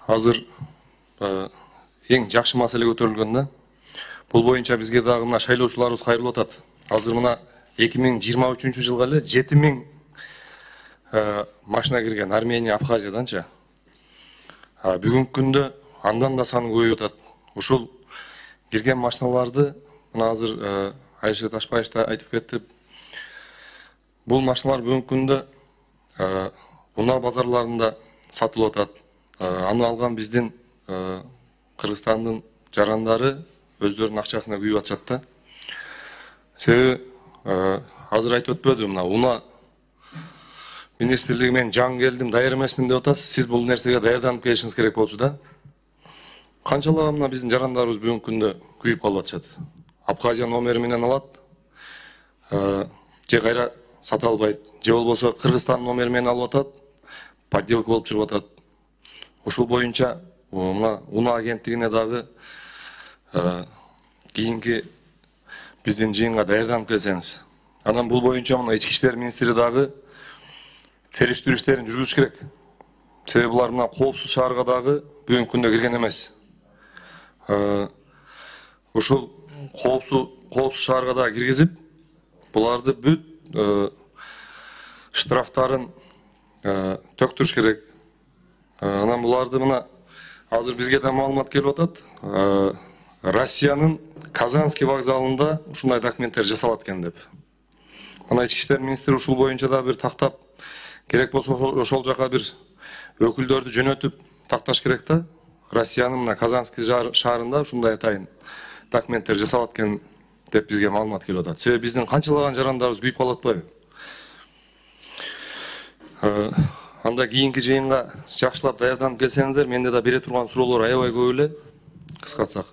Азыр эң жакшы маселе көтөрүлгөн да. Бул боюнча бизге дагы мына шайлоочуларыбыз кайрылып атат. Азыр мына 2023 жылга эле 7000 машина кирген Армения, Абхазияданчы. Бүгүнкү күндө андан да саны көбөйүп атат. Ушул кирген машиналарды мына азыр Айшет Ташбаев да айтып кетти. Бул машиналар бүгүнкү күндө унаа базарларында сатылып атат. Аны алган биздин Кыргызстандын жарандары өздөрүнүн акчасына күйүп атышат да. Себеби азыр айтып өтпөдү, мына унаа министрлиги мен жаңы келдим, даяр эмесмин деп атасыз. Сиз бул нерсеге даярданып келишиңиз керек болчу да. Канчалаган мына биздин жарандарыбыз бүгүнкү күндө күйүп калып атышат. Абхазия номери менен алат, же кайра сата албайт, же болбосо Кыргызстан номери менен алып атат, подделка болуп чыгып атат. Ушул боюнча мына унаа агенттигине дагы кийинки биздин жыйынга даярданып келсеңиз. Анан бул боюнча мына ички иштер министри дагы териштирүү иштерин жүргүзүш керек. Себеби булар мына коопсуз шаарга дагы бүгүнкү күндө кирген эмес. Ушул коопсуз шаарга дагы киргизип, буларды бүт штрафтарын төктүрүш керек. Анан буларды мына азыр бизге да маалымат келип атат. Россиянын Казанский вокзалында ушундай документтер жасалат экен деп. Мына ички иштер министри ушул боюнча да бир тактап, керек болсо ошол жака бир өкүлдөрдү жөнөтүп такташ керек да. Россиянын мына Казанский шаарында ушундай атайын документтер жасалат экен деп бизге маалымат келип атат. Себеби биздин канчалаган жарандарыбыз күйүп калып атпайбы? Анда кийинки жыйынга жакшылап даярданып келсеңиздер, менде да бере турган суроолор аябай көп эле. Кыскартсак.